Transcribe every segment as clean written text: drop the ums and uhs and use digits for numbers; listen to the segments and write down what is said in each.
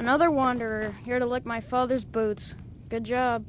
Another wanderer, here to lick my father's boots. Good job.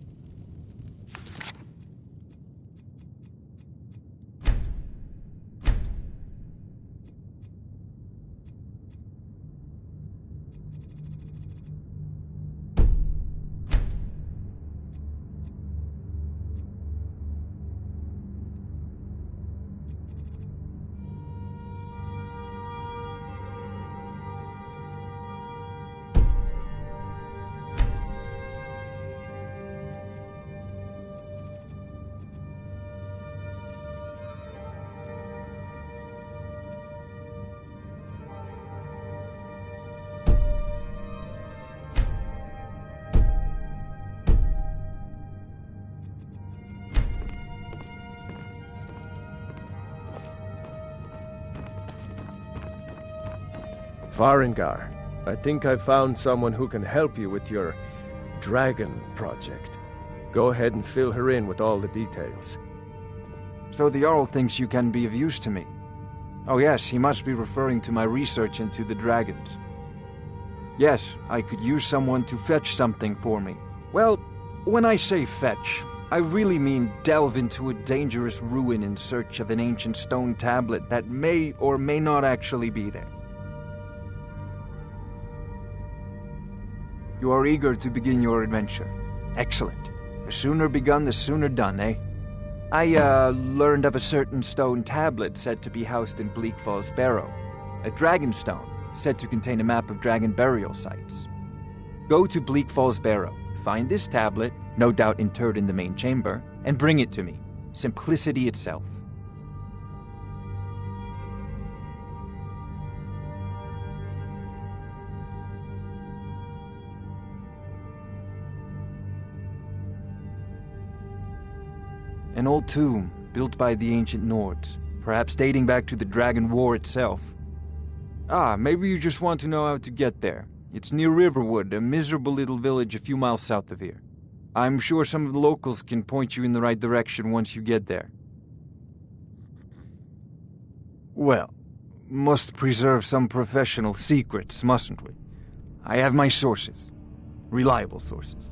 Farengar, I think I found someone who can help you with your dragon project. Go ahead and fill her in with all the details. So the Jarl thinks you can be of use to me. Oh yes, he must be referring to my research into the dragons. Yes, I could use someone to fetch something for me. Well, when I say fetch, I really mean delve into a dangerous ruin in search of an ancient stone tablet that may or may not actually be there. You are eager to begin your adventure. Excellent. The sooner begun, the sooner done, eh? I learned of a certain stone tablet said to be housed in Bleak Falls Barrow. A dragon stone, said to contain a map of dragon burial sites. Go to Bleak Falls Barrow, find this tablet, no doubt interred in the main chamber, and bring it to me. Simplicity itself. An old tomb, built by the ancient Nords, perhaps dating back to the Dragon War itself. Ah, maybe you just want to know how to get there. It's near Riverwood, a miserable little village a few miles south of here. I'm sure some of the locals can point you in the right direction once you get there. Well, must preserve some professional secrets, mustn't we? I have my sources. Reliable sources.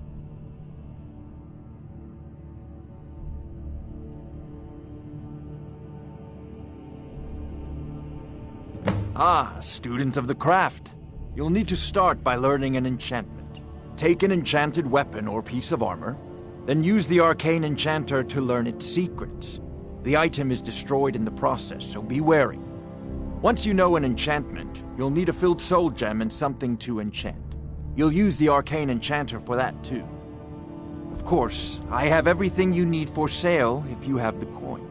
Ah, student of the craft. You'll need to start by learning an enchantment. Take an enchanted weapon or piece of armor, then use the arcane enchanter to learn its secrets. The item is destroyed in the process, so be wary. Once you know an enchantment, you'll need a filled soul gem and something to enchant. You'll use the arcane enchanter for that too. Of course, I have everything you need for sale if you have the coin.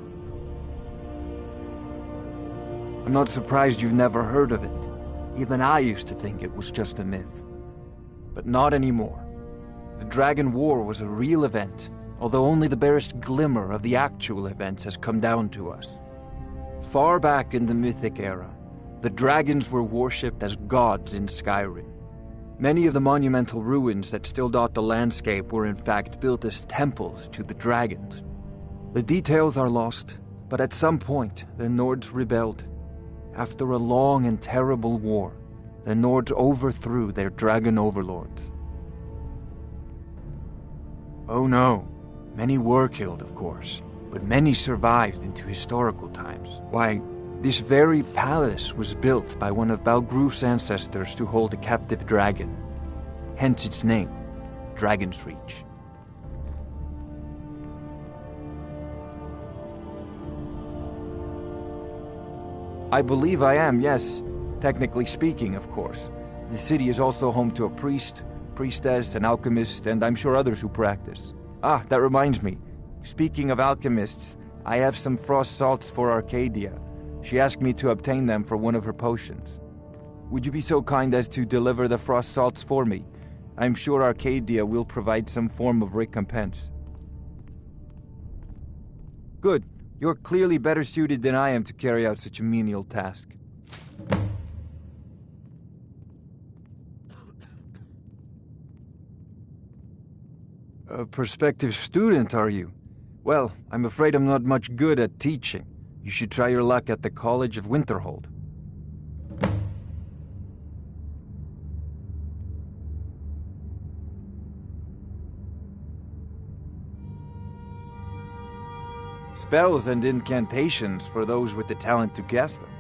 I'm not surprised you've never heard of it. Even I used to think it was just a myth. But not anymore. The Dragon War was a real event, although only the barest glimmer of the actual events has come down to us. Far back in the Mythic era, the dragons were worshipped as gods in Skyrim. Many of the monumental ruins that still dot the landscape were in fact built as temples to the dragons. The details are lost, but at some point, the Nords rebelled. After a long and terrible war, the Nords overthrew their dragon overlords. Oh no, many were killed, of course, but many survived into historical times. Why, this very palace was built by one of Balgruf's ancestors to hold a captive dragon. Hence its name, Dragon's Reach. I believe I am, yes. Technically speaking, of course. The city is also home to a priest, priestess, an alchemist, and I'm sure others who practice. Ah, that reminds me. Speaking of alchemists, I have some frost salts for Arcadia. She asked me to obtain them for one of her potions. Would you be so kind as to deliver the frost salts for me? I'm sure Arcadia will provide some form of recompense. Good. You're clearly better suited than I am to carry out such a menial task. A prospective student, are you? Well, I'm afraid I'm not much good at teaching. You should try your luck at the College of Winterhold. Spells and incantations for those with the talent to cast them.